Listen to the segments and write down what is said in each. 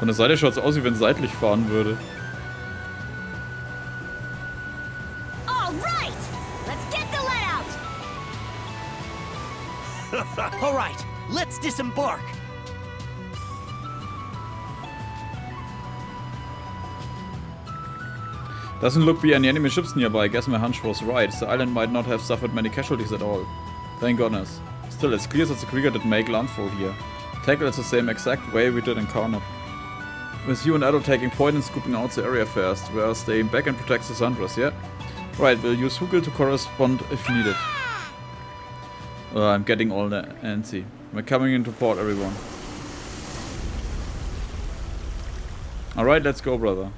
Von der Seite schaut es aus, wie wenn es seitlich fahren würde. Alright, let's disembark. Doesn't look be any enemy ships nearby. I guess my hunch was right. The island might not have suffered many casualties at all. Thank goodness. Still, it's clear that the Krieger did make landfall here. Tackle it the same exact way we did in Karnap. With you and Adol taking point and scooping out the area first. We are staying back and protect the Sandras, yeah? Right, we'll use Hugel to correspond if needed. I'm getting all antsy. We're coming into port, everyone. Alright, let's go, brother.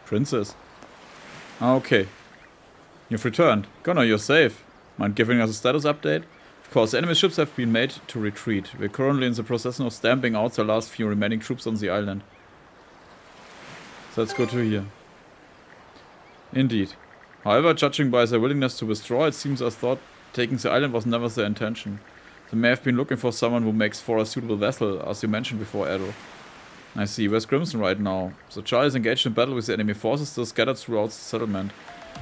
Princess. Okay. You've returned. Connor, you're safe. Mind giving us a status update? Of course, enemy ships have been made to retreat. We're currently in the process of stamping out the last few remaining troops on the island. So let's go to here. Indeed. However, judging by their willingness to withdraw, it seems as though taking the island was never their intention. They may have been looking for someone who makes for a suitable vessel, as you mentioned before, Edo. I see. Where's Crimson right now? The Charlie is engaged in battle with the enemy forces still scattered throughout the settlement.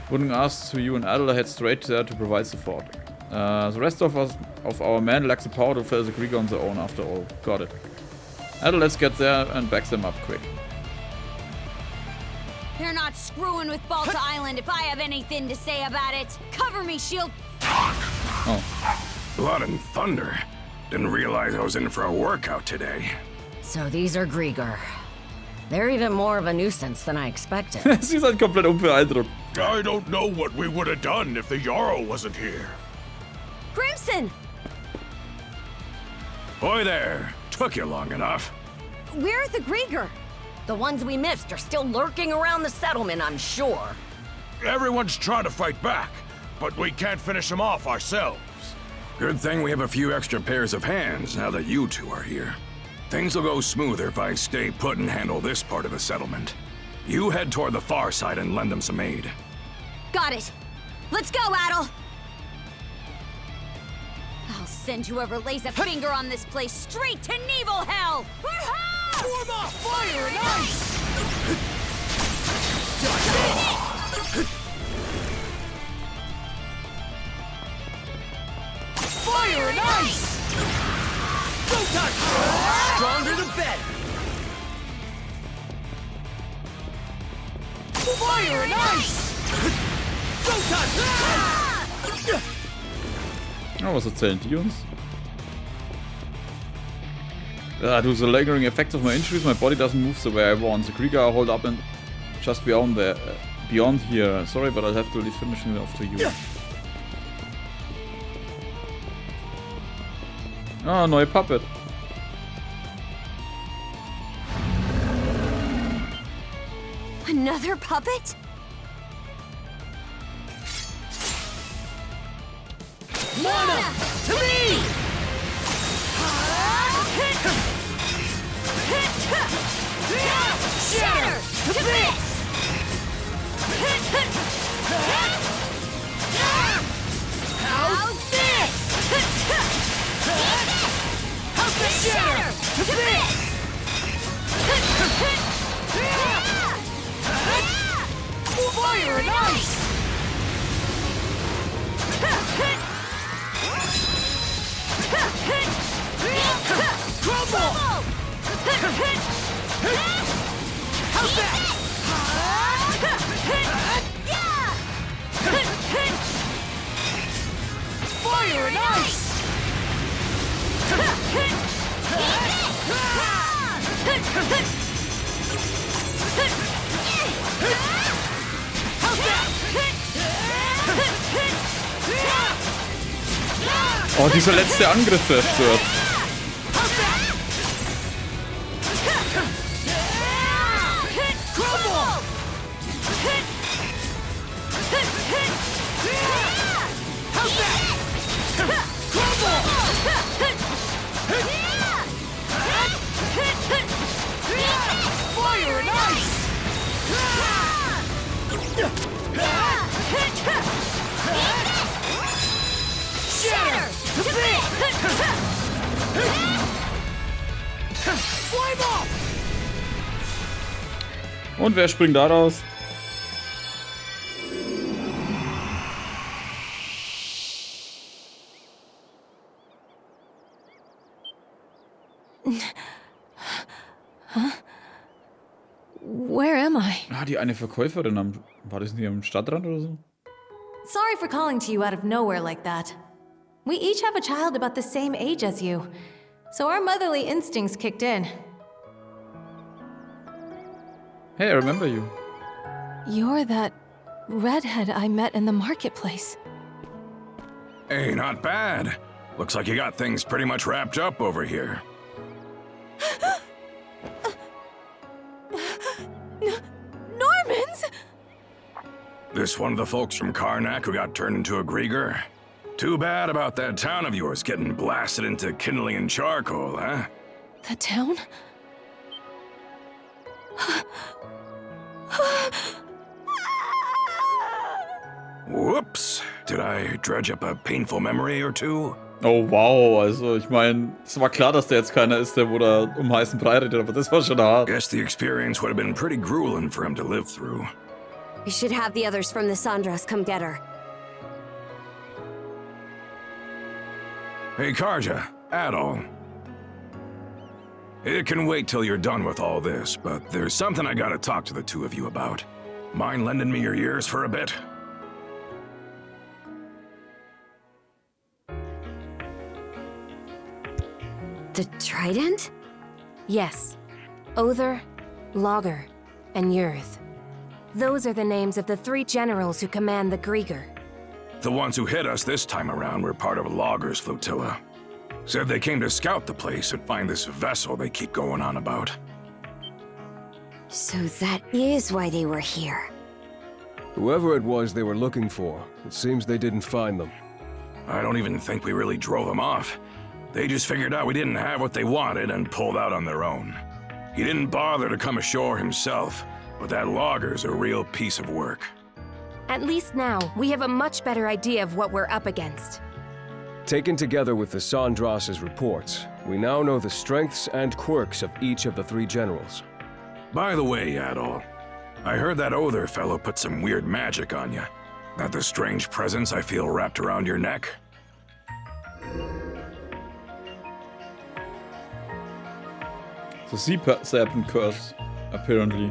Wouldn't ask to you and Adela head straight there to provide support. The rest of our men lack the power to face the Krieger on their own after all. Got it. Adela, let's get there and back them up quick. They're not screwing with Balta Island if I have anything to say about it. Cover me, shield. Oh. Blood and thunder. Didn't realize I was in for a workout today. So these are Grieger. They're even more of a nuisance than I expected. Sie ist halt komplett unbeeindruckt. I don't know what we would have done if the Jarl wasn't here. Crimson! Boy there. Took you long enough. Where are the Grieger? The ones we missed are still lurking around the settlement, I'm sure. Everyone's trying to fight back, but we can't finish them off ourselves. Good thing we have a few extra pairs of hands now that you two are here. Things will go smoother if I stay put and handle this part of the settlement. You head toward the far side and lend them some aid. Got it. Let's go, Adel. I'll send whoever lays a finger on this place straight to Nevil Hell. Form off fire and ice! Fire and ice! Go touch! Stronger than better! Fire and ice! Go touch! Oh, was erzählen die uns? Due to the lingering effects of my injuries, my body doesn't move the way I want. The Krieger are holed up and just beyond there, beyond here. Sorry, but I'll have to leave finishing it off to you. Ah, neue Puppet. Another puppet? Mana! To me! Shatter! To bits! How's this? How's the shatter? To bits! Fire and ice! Crumble! How's that? Fire and ice! How's that? Oh, dieser letzte Angriff zerstört. Fire and ice! Shatter! Flame off! Und wer springt da raus? Where am I? Ah, die eine Verkäuferin am... War das nicht am Stadtrand oder so? Sorry for calling to you out of nowhere like that. We each have a child about the same age as you, so our motherly instincts kicked in. Hey, I remember you. You're that redhead I met in the marketplace. Hey, not bad. Looks like you got things pretty much wrapped up over here. Normans! This one of the folks from Karnak who got turned into a Grieger? Too bad about that town of yours getting blasted into kindling and charcoal, huh? The town? Whoops. Did I dredge up a painful memory or two? Oh wow, also ich meine, es war klar, dass der jetzt keiner ist, der wo da um heißen Brei redet, aber das war schon hart. Guess the experience would have been pretty grueling for him to live through. We should have the others from the Sandras come get her. Hey, Karja, Adol. It can wait till you're done with all this, but there's something I gotta talk to the two of you about. Mind lending me your ears for a bit? The trident? Yes. Other, Logger, and Yurth. Those are the names of the 3 generals who command the Grieger. The ones who hit us this time around were part of Logger's flotilla. Said they came to scout the place and find this vessel they keep going on about. So that is why they were here. Whoever it was they were looking for, it seems they didn't find them. I don't even think we really drove them off. They just figured out we didn't have what they wanted and pulled out on their own. He didn't bother to come ashore himself, but that Logger's a real piece of work. At least now, we have a much better idea of what we're up against. Taken together with the Sandras's reports, we now know the strengths and quirks of each of the 3 generals. By the way, Adol, I heard that Other fellow put some weird magic on you. That the strange presence I feel wrapped around your neck? The Sea Serpent Curse, apparently.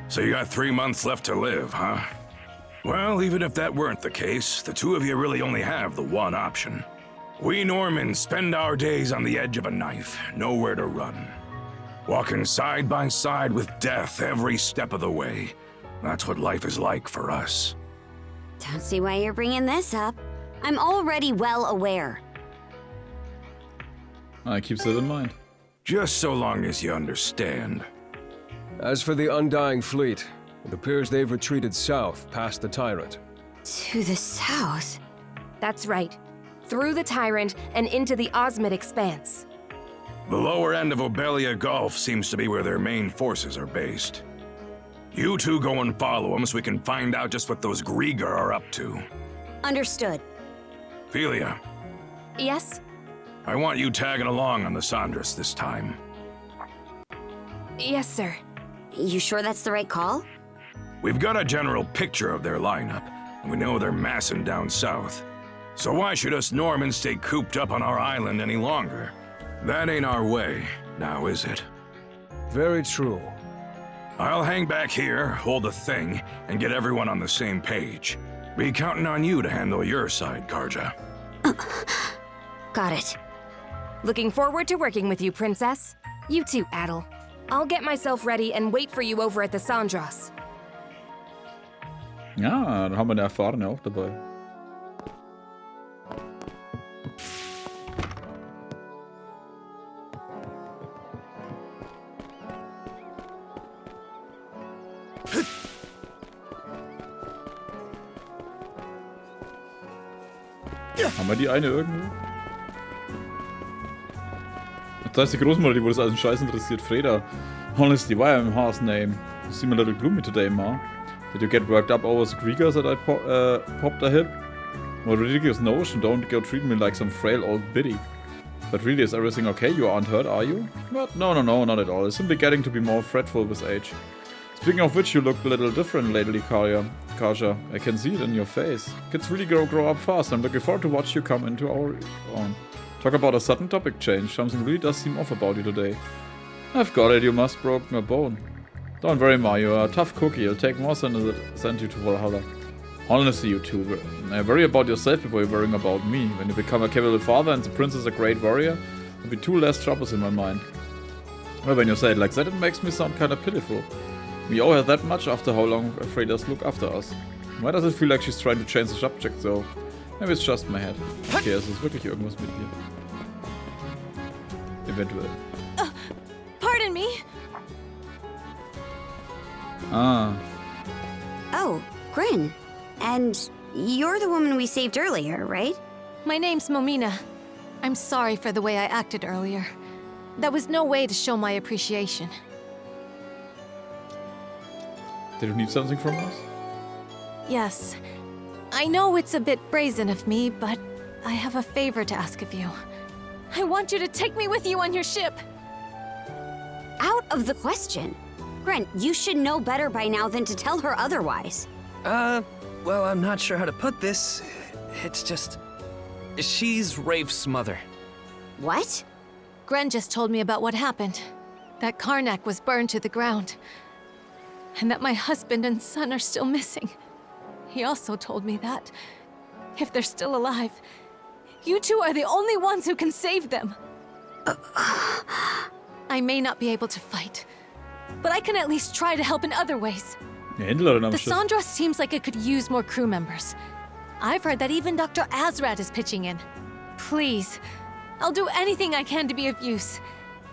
So you got 3 months left to live, huh? Well, even if that weren't the case, the two of you really only have the one option. We Normans spend our days on the edge of a knife, nowhere to run. Walking side by side with death every step of the way. That's what life is like for us. Don't see why you're bringing this up. I'm already well aware. I keep that in mind. Just so long as you understand. As for the Undying Fleet, it appears they've retreated south past the Tyrant. To the south? That's right. Through the Tyrant and into the Osmid Expanse. The lower end of Obelia Gulf seems to be where their main forces are based. You two go and follow them so we can find out just what those Grieger are up to. Understood. Philia, Yes? I want you tagging along on the Sandras this time. Yes, sir. You sure that's the right call? We've got a general picture of their lineup, and we know they're massing down south. So why should us Normans stay cooped up on our island any longer? That ain't our way, now is it? Very true. I'll hang back here, hold a thing, and get everyone on the same page. Be counting on you to handle your side, Karja. Got it. Looking forward to working with you, Princess. You too, Adol. I'll get myself ready and wait for you over at the Sandras. Ja, dann haben wir eine Erfahrene auch dabei. Haben wir die eine irgendwo? Das heißt, die Großmutter, die wohl das alles Scheiß interessiert, Freda. Honestly, why am Ha's name? You seem a little gloomy today, Ma. Did you get worked up over the Griegers that I popped a hip? What a ridiculous notion, don't go treat me like some frail old biddy. But really, is everything okay? You aren't hurt, are you? What? No, not at all. It's simply getting to be more fretful with age. Speaking of which, you look a little different lately, Kaja. I can see it in your face. Kids really grow up fast. I'm looking forward to watch you come into our own. Talk about a sudden topic change. Something really does seem off about you today. I've got it. You must broke my bone. Don't worry, Ma. You're a tough cookie. It'll take more than to send you to Valhalla. Honestly, you two. Worry about yourself before you're worrying about me. When you become a capable father and the princess a great warrior, there'll be 2 less troubles in my mind. Well, when you say it like that, it makes me sound kinda pitiful. We owe her that much after how long Freda's look after us. Why does it feel like she's trying to change the subject though? Maybe it's just my head. Okay, es ist wirklich irgendwas mit ihr. Eventuell. Pardon me? Ah. Oh, Grin. And you're the woman we saved earlier, right? My name's Momina. I'm sorry for the way I acted earlier. That was no way to show my appreciation. Did you need something from us? Yes. I know it's a bit brazen of me, but I have a favor to ask of you. I want you to take me with you on your ship. Out of the question. Grin, you should know better by now than to tell her otherwise. Well, I'm not sure how to put this. It's just... she's Rafe's mother. What? Gren just told me about what happened. That Karnak was burned to the ground. And that my husband and son are still missing. He also told me that, if they're still alive, you two are the only ones who can save them. I may not be able to fight, but I can at least try to help in other ways. The Sandras seems like it could use more crew members. I've heard that even Dr. Azrat is pitching in. Please, I'll do anything I can to be of use.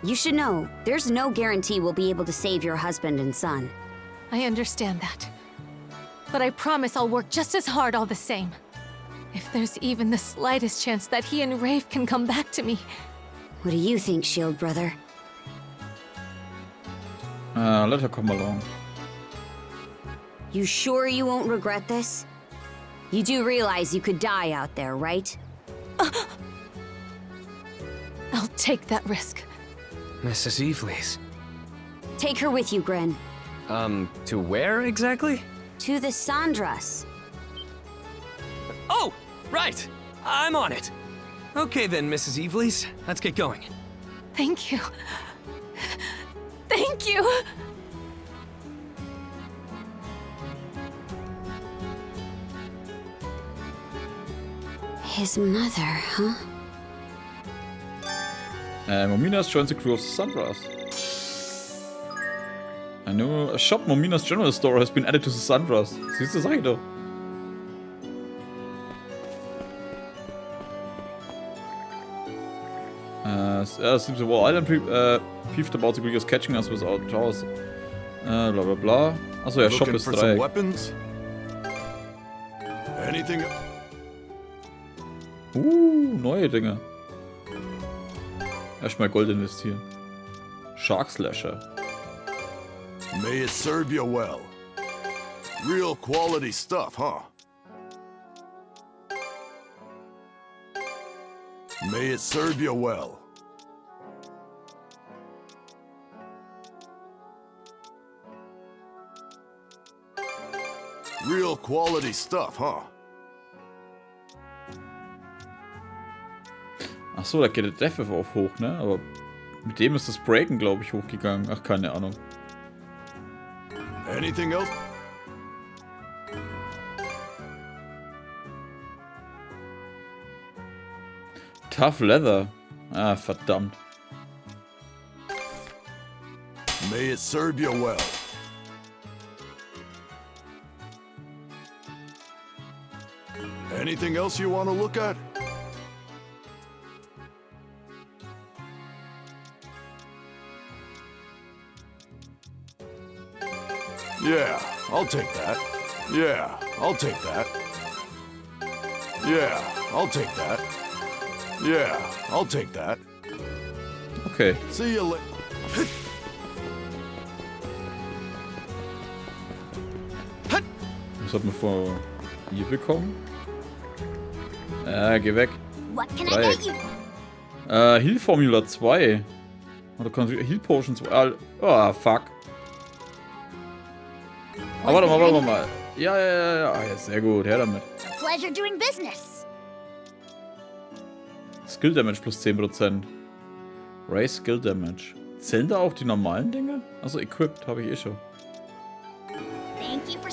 You should know, there's no guarantee we'll be able to save your husband and son. I understand that. But I promise I'll work just as hard all the same. If there's even the slightest chance that he and Rafe can come back to me. What do you think, Shield Brother? Let her come along. You sure you won't regret this? You do realize you could die out there, right? I'll take that risk. Mrs. Evelys. Take her with you, Gren. To where exactly? To the Sandras. Oh, right! I'm on it! Okay then, Mrs. Evelys. Let's get going. Thank you. Thank you! His mother, huh? Momina's joins the crew of the Sandras. I know a shop Momina's general store has been added to the Sandras. Siehst du, sag ich doch. Seems the whole island peeved about the Griegers catching us without towers. Bla bla bla. Achso, ja, Shop ist 3. Weapons? Anything? Neue Dinge. Erstmal Gold investieren. Shark Slasher. May it serve you well. Real quality stuff, huh? May it serve you well. Real quality stuff, huh? Achso, da geht der Death auf hoch, ne? Aber mit dem ist das Breaken, glaube ich, hochgegangen. Ach, keine Ahnung. Anything else? Tough Leather. Ah, verdammt. May it serve you well. Anything else you want to look at? Yeah, I'll take that. Yeah, I'll take that. Yeah, I'll take that. Yeah, I'll take that. Okay. See you later. Was hat man vor hier bekommen? Geh weg. What can I Dreieck. get you? Heal Formula 2. Oder Heal Potion 2. Oh, fuck. Aber warte mal. Ja. Ah, ja, sehr gut. Her damit. Pleasure doing business. Skill Damage plus 10%. Raise Skill Damage. Zählen da auch die normalen Dinge? Also equipped habe ich eh schon. Thank you for...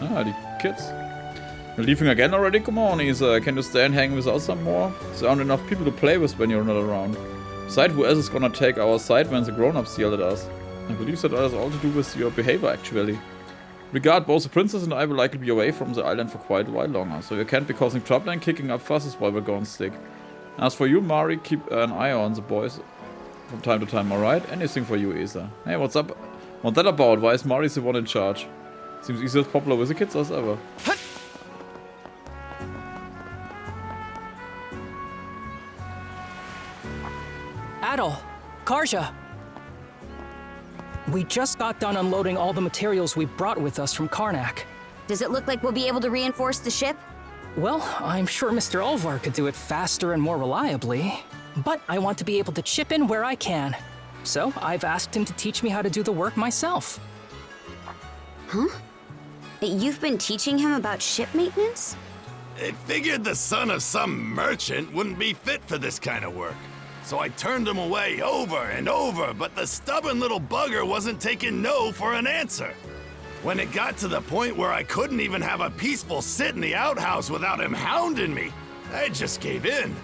Ah, die Kids. You're leaving again already? Come on, Isa. Can you stay and hang with us some more? There aren't enough people to play with when you're not around. Besides, who else is gonna take our side when the grown-ups yell at us? I believe that has all to do with your behavior, actually. Regard, both the princess and I will likely be away from the island for quite a while longer, so you can't be causing trouble and kicking up fusses while we're gone sick. As for you, Mari, keep an eye on the boys from time to time, alright? Anything for you, Isa. Hey, what's up? What's that about? Why is Mari the one in charge? Seems Isa as popular with the kids as ever. Adol, Karja. We just got done unloading all the materials we brought with us from Karnak. Does it look like we'll be able to reinforce the ship? Well, I'm sure Mr. Ulvar could do it faster and more reliably. But I want to be able to chip in where I can. So I've asked him to teach me how to do the work myself. Huh? You've been teaching him about ship maintenance? I figured the son of some merchant wouldn't be fit for this kind of work. So I turned him away over and over, but the stubborn little bugger wasn't taking no for an answer. When it got to the point where I couldn't even have a peaceful sit in the outhouse without him hounding me, I just gave in.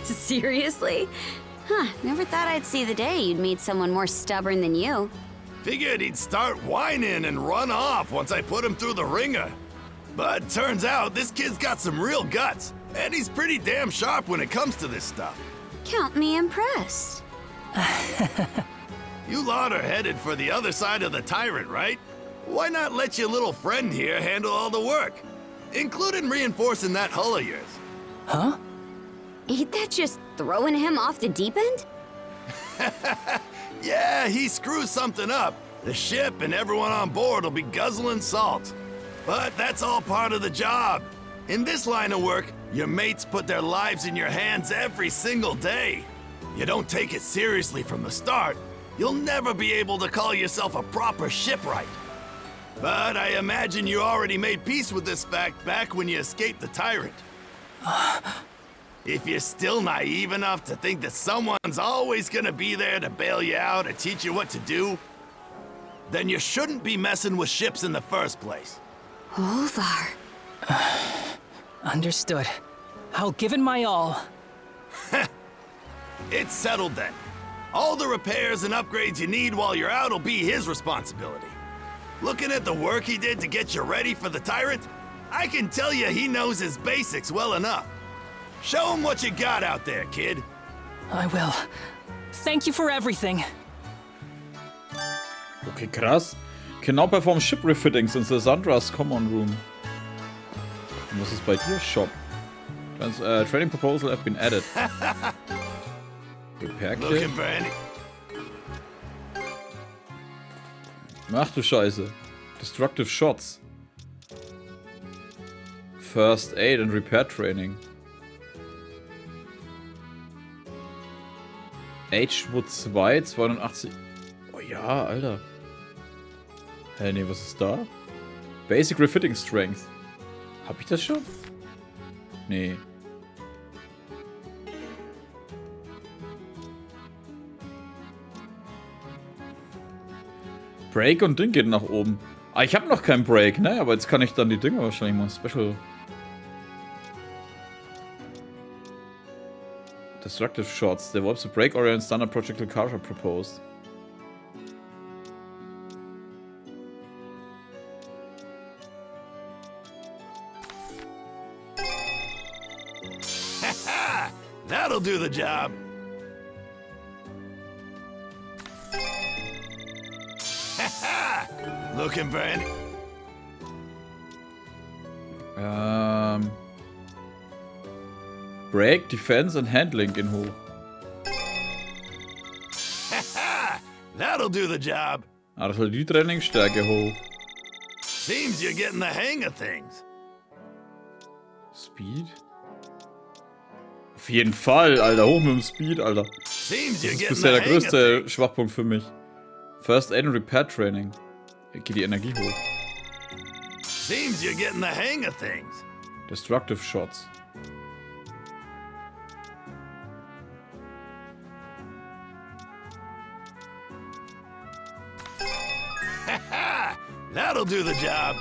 Seriously? Huh, never thought I'd see the day you'd meet someone more stubborn than you. Figured he'd start whining and run off once I put him through the ringer. But turns out this kid's got some real guts, and he's pretty damn sharp when it comes to this stuff. Count me impressed. You lot are headed for the other side of the tyrant, right? Why not let your little friend here handle all the work, including reinforcing that hull of yours? Huh? Ain't that just throwing him off the deep end? Yeah, he screws something up. The ship and everyone on board will be guzzling salt. But that's all part of the job. In this line of work, your mates put their lives in your hands every single day. You don't take it seriously from the start, you'll never be able to call yourself a proper shipwright. But I imagine you already made peace with this fact back when you escaped the tyrant. If you're still naive enough to think that someone's always gonna be there to bail you out or teach you what to do, then you shouldn't be messing with ships in the first place. Ulvar. Understood. I'll give it my all. It's settled then. All the repairs and upgrades you need while you're out will be his responsibility. Looking at the work he did to get you ready for the tyrant, I can tell you he knows his basics well enough. Show him what you got out there, kid. I will. Thank you for everything. Okay, krass. Can now perform ship refittings in the Sandra's common room. Und was ist bei dir? Shop. Trading proposal have been added. Repair Kit. Looking for any... Ach du Scheiße. Destructive Shots. First Aid and Repair Training. H-Wood 2, 82. Oh ja, Alter. Hä, nee, was ist da? Basic Refitting Strength. Hab ich das schon? Nee. Break und Ding geht nach oben. Ah, ich habe noch kein Break, ne? Aber jetzt kann ich dann die Dinger wahrscheinlich mal special. Destructive Shots. Develops a break orient standard projectile Karja proposed. That'll do the job. Looking for any... Break, Defense and Handling gehen hoch. That'll do the job. Artillerietraining, Stärke hoch. Seems you're getting the hang of things. Speed? Auf jeden Fall, Alter. Hoch mit dem Speed, Alter. Seems Das you're ist getting bisher the der hang of größte things. Schwachpunkt für mich. First Aid and Repair Training. Geht die Energie hoch. Seems you're getting the hang of things. Destructive Shots. That'll do the job.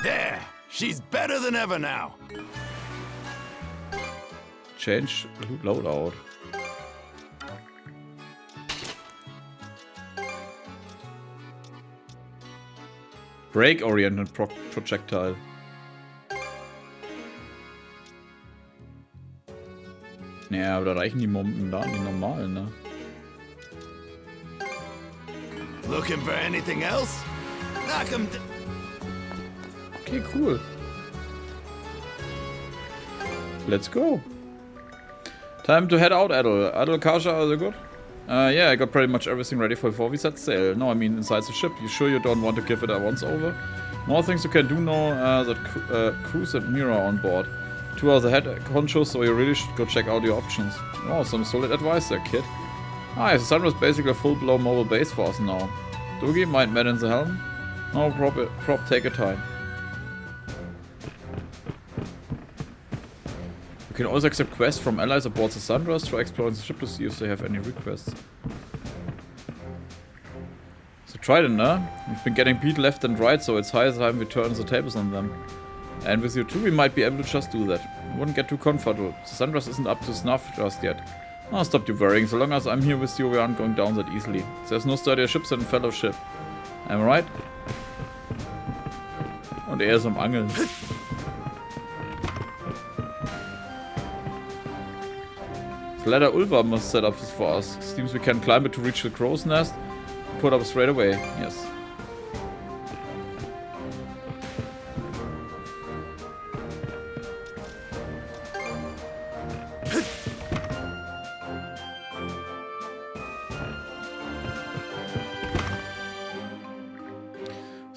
There. She's better than ever now. Change Loadout. Break-Oriented Projectile. Ja, aber da reichen die momentan die normalen, ne? Looking for anything else? Knock him down. Okay, cool. Let's go. Time to head out, Adel. Adel, Kasha, are you good? Yeah, I got pretty much everything ready before we set sail. No, I mean inside the ship. You sure you don't want to give it a once over? More things you can do now that Cruz and Mira are on board. 2 are the head honchos, so you really should go check out your options. Oh, some solid advice there, kid. Ah, yes, the Sunrise is basically a full-blown mobile base for us now. Doogie, mind man in the helm? No, prop, take your time. You can also accept quests from allies aboard the Sunrise. Try exploring the ship to see if they have any requests. So Trident, huh? We've been getting beat left and right, so it's high time we turn the tables on them. And with you too, we might be able to just do that. Wouldn't get too comfortable. The Sunrise isn't up to snuff just yet. Oh, stop you worrying. So long as I'm here with you, we aren't going down that easily. There's no sturdier ships than Fellowship. Am I right? Und er ist am Angeln. The ladder Ulva must set up this for us. Seems we can climb it to reach the crow's nest. Put up straight away. Yes.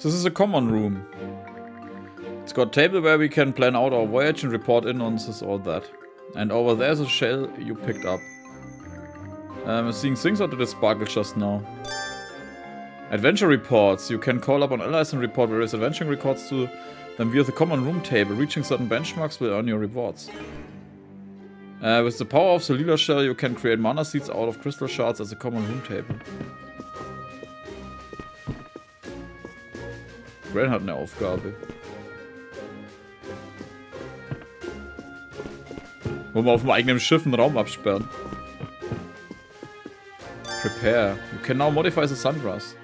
This is a common room. It's got a table where we can plan out our voyage and report in on this or that. And over there's a shell you picked up. Seeing things out of the sparkle just now. Adventure reports. You can call up on allies and report various adventuring records to them via the common room table. Reaching certain benchmarks will earn your rewards. With the power of the Lila Shell, you can create mana seeds out of crystal shards as a common room table. Gren hat eine Aufgabe. Wo wir auf dem eigenen Schiff einen Raum absperren. Prepare. You can now modify the Sunrise.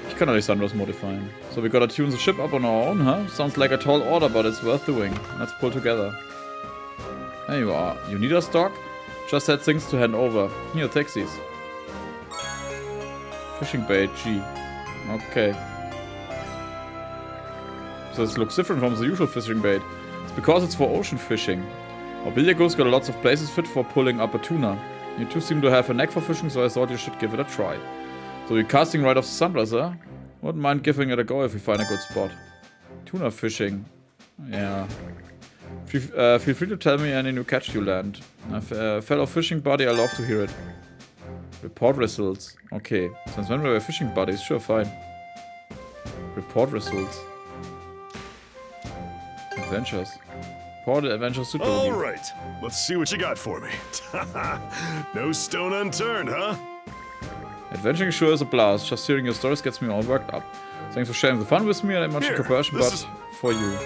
Ich kann doch nicht Sunrise modifieren. So we gotta tune the ship up on our own, huh? Sounds like a tall order, but it's worth doing. Let's pull together. There you are. You need a stock? Just had things to hand over. Here, take these. Fishing bait, G. Okay. So this looks different from the usual fishing bait. It's because it's for ocean fishing. Our billiards got lots of places fit for pulling up a tuna. You two seem to have a knack for fishing, so I thought you should give it a try. So you're casting right off the Sunrise, huh? Wouldn't mind giving it a go if we find a good spot. Tuna fishing. Yeah. Feel free to tell me any new catch you land. Fellow fishing buddy, I love to hear it. Report results. Okay. Since when were we fishing buddies? Sure, fine. Report results. Adventures. Report adventures to All right. Let's see what you got for me. No stone unturned, huh? Adventuring sure is a blast. Just hearing your stories gets me all worked up. Thanks for sharing the fun with me and much cooperation, but for you.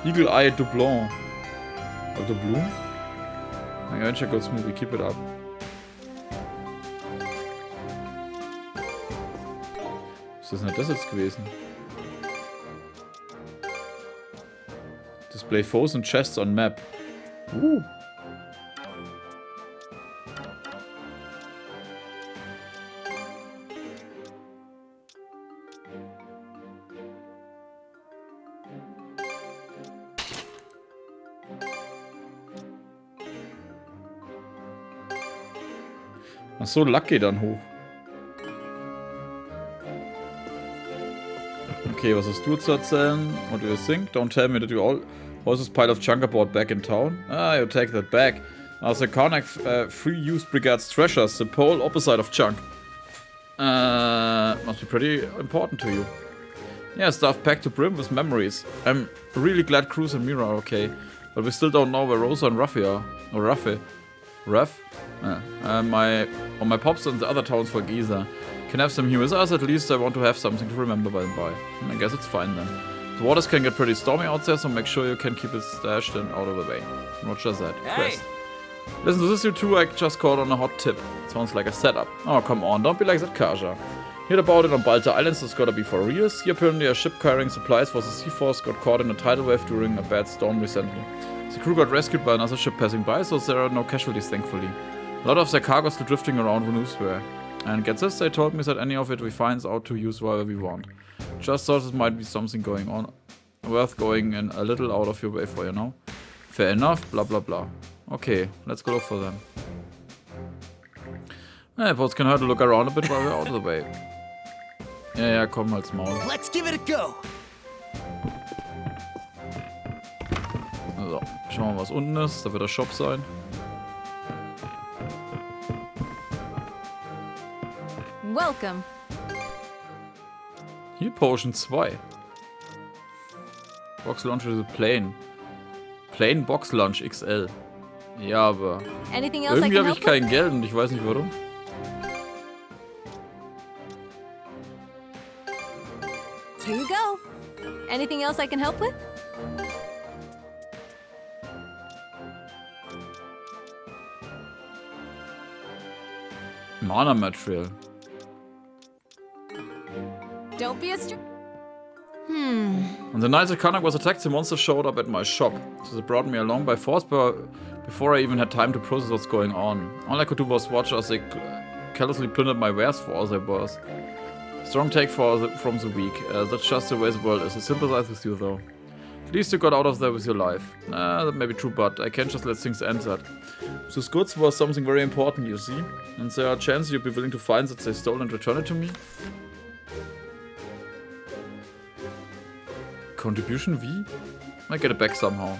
Eagle Eye Doublon. Or Doubloon? My adventure goes smoothly. Keep it up. Was ist denn das jetzt gewesen? Display foes and chests on map. Ach so, Luck geht dann hoch. Okay, was hast du zu erzählen? What do you think? Don't tell me that you all horses pile of junk aboard back in town. Ah, you take that back. As the Karnak free use brigade's treasures, the pole opposite of junk. Must be pretty important to you. Yeah, stuff packed to brim with memories. I'm really glad Cruz and Mira are okay, but we still don't know where Rosa and Ruffy are. Or Ruffy. Ruff? My pops and the other townsfolk either. Can have some here with us, at least I want to have something to remember by and by. I guess it's fine then. The waters can get pretty stormy out there, so make sure you can keep it stashed and out of the way. Roger that. Quest. Listen to this, you two. I just caught on a hot tip. Sounds like a setup. Oh, come on, don't be like that, Kaja. Heard about it on Balta Islands, it's gotta be for real. Here apparently a ship carrying supplies for the Sea Force got caught in a tidal wave during a bad storm recently. The crew got rescued by another ship passing by, so there are no casualties, thankfully. A lot of their cargo still drifting around who knows where. And get this, they told me that any of it we find out to use wherever we want. Just thought this might be something going on. Worth going in a little out of your way for, you know? Fair enough, blah blah blah. Okay, let's go look for them. Both can hurt to look around a bit while we're out of the way. Ja, komm halt's Maul. Let's give it a go. So, schauen wir mal, was unten ist. Da wird der Shop sein. Welcome. Heal Potion 2. Box Lunch is a plain. Plain Box Lunch XL. Ja, aber irgendwie habe ich kein Geld und ich weiß nicht warum. Here you go. Anything else I can help with? Mana Material. Don't be a On the night that Karnak was attacked, the monster showed up at my shop. So they brought me along by force before I even had time to process what's going on. All I could do was watch as they carelessly plundered my wares for all they worth. Strong take from the weak. That's just the way the world is. I sympathize with you though. At least you got out of there with your life. That may be true, but I can't just let things end that. Those goods was something very important, you see. And there are chances you'd be willing to find that they stole and return it to me. Contribution V? I get it back somehow.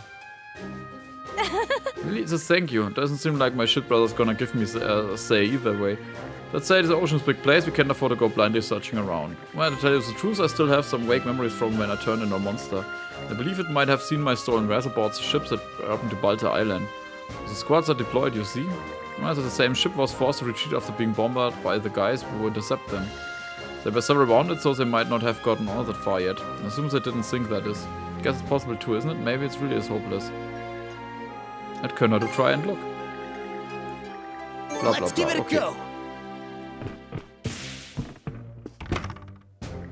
Really, it's a thank you. Doesn't seem like my shit brother's gonna give me a say either way. Let's say the ocean's a big place, we can't afford to go blindly searching around. Well, to tell you the truth, I still have some vague memories from when I turned into a monster. I believe it might have seen my stolen wares aboard the ships that happened to Balta Island. The squads are deployed, you see? Well, the same ship was forced to retreat after being bombarded by the guys who would intercept them. They were several wounded, so they might not have gotten all that far yet. I assume they didn't think that is. Guess it's possible too, isn't it? Maybe it's really as hopeless. I'd Könner to try and look. Blah, blah, Let's give it a go.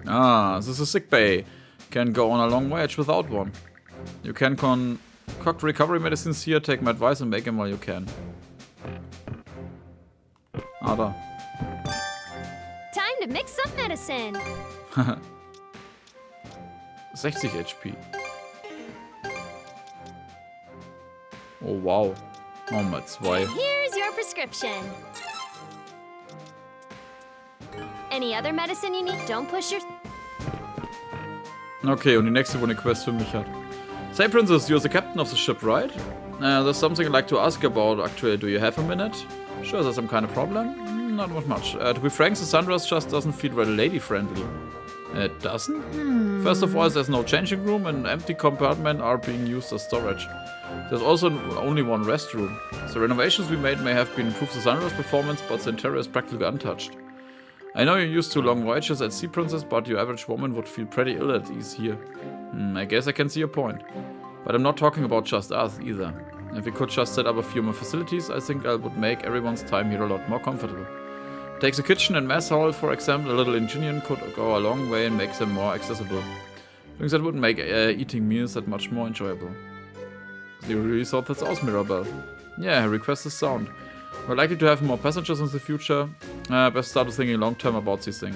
Ah, this is a sick bay. Can go on a long voyage without one. You can concoct recovery medicines here, take my advice and make them while you can. Da. Time to mix some medicine. 60 HP. Oh wow. Nochmal 2. Here's your prescription. Any other medicine you need? Don't push your... Okay, und die nächste, wo eine Quest für mich hat. Say, Princess, you're the captain of the ship, right? There's something I'd like to ask about, actually. Do you have a minute? Sure, is there some kind of problem? Not much. To be frank, the Sundress just doesn't feel very lady-friendly. It doesn't? First of all, there's no changing room and empty compartments are being used as storage. There's also only one restroom. The renovations we made may have been improved the Sundress performance, but the interior is practically untouched. I know you're used to long voyages at sea, Princess, but your average woman would feel pretty ill at ease here. I guess I can see your point. But I'm not talking about just us either. If we could just set up a few more facilities, I think I would make everyone's time here a lot more comfortable. Take the kitchen and mess hall, for example. A little engineering could go a long way and make them more accessible. Doing that would make eating meals that much more enjoyable. You really thought that's awesome, Mirabelle. Yeah, her request is sound. We're likely to have more passengers in the future. Best start thinking long term about these things.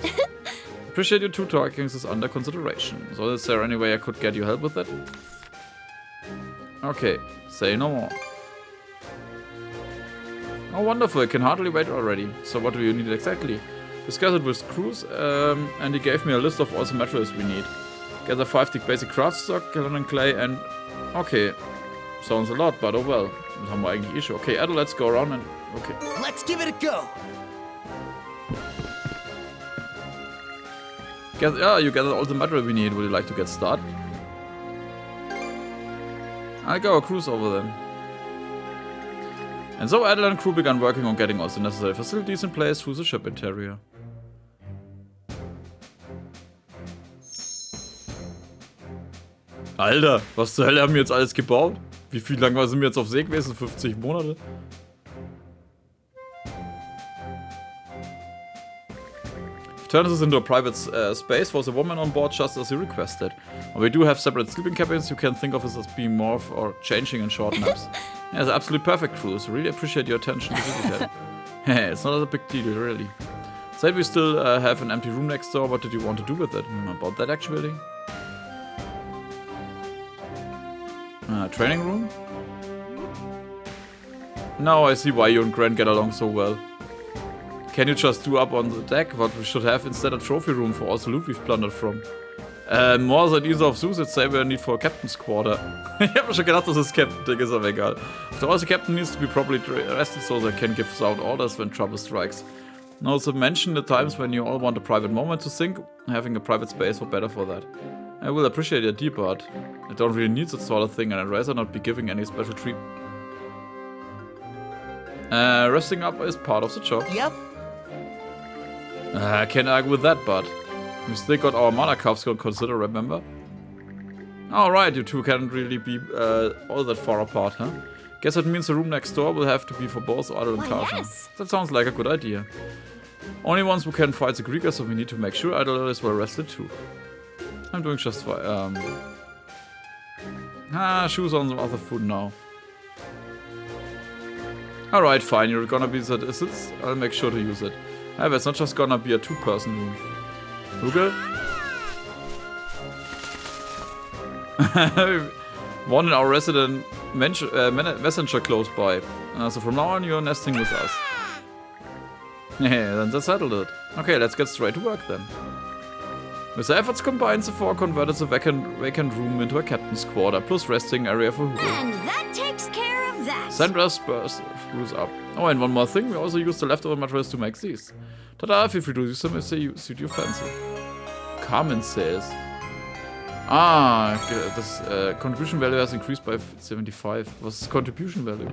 Appreciate you two talking this under consideration. So is there any way I could get you help with that? Okay, say no more. Oh, wonderful. I can hardly wait already. So what do you need exactly? Discuss it with Cruz, and he gave me a list of all the materials we need. Gather 5 thick basic craft stock, galon and clay, and... Okay. Sounds a lot, but oh well. Das haben wir eigentlich eh schon. Okay, Adel, let's go around and... Okay. Let's give it a go. You gathered all the material we need. Would you like to get started? I'll go a cruise over them. And so Adel and crew began working on getting all the necessary facilities in place through the ship interior. Alter, was zur Hölle haben wir jetzt alles gebaut? Wie viel lang sind wir jetzt auf See gewesen? 50 Monate? Turn this into a private space for the woman on board just as you requested. But we do have separate sleeping cabins. You can think of it as being more or changing in short naps. Yeah, it's absolutely perfect, Cruz. Really appreciate your attention to detail. Hey, it's not a big deal, really. Said we still have an empty room next door. What did you want to do with it? About that, actually? Training room? Now I see why you and Grant get along so well. Can you just do up on the deck what we should have instead a trophy room for all the loot we've plundered from? More than either of those, it's say we need for a captain's quarter. Ich hab mir schon gedacht, dass das Captain-Ding ist, aber egal. After all, the captain needs to be properly rested so they can give sound orders when trouble strikes. And also mention the times when you all want a private moment to think, having a private space will better for that. I will appreciate your deep, but I don't really need that sort of thing, and I'd rather not be giving any special treat. Resting up is part of the job. Yep. I can't argue with that, but we still got our mana cuffs to consider, remember? Alright, you two can't really be all that far apart, huh? Guess that means the room next door will have to be for both Adel and Tarzan. Yes. That sounds like a good idea. Only ones who can fight the Griegers, so we need to make sure Adel is well rested too. I'm doing just fine. Shoes on some other food now. Alright, fine, you're gonna be the assist. I'll make sure to use it. However, it's not just gonna be a 2-person room. Google? One in our resident messenger close by. So from now on, you're nesting with us. Yeah, then that settled it. Okay, let's get straight to work then. With the efforts combined, the 4 converted the vacant room into a captain's quarter, plus resting area for Hugo. And that takes care of that. Sandra spurs screws up. Oh, and one more thing, we also used the leftover materials to make these. Tada, feel free to use them if they suit your fancy. Carmen says. This contribution value has increased by 75. What's contribution value?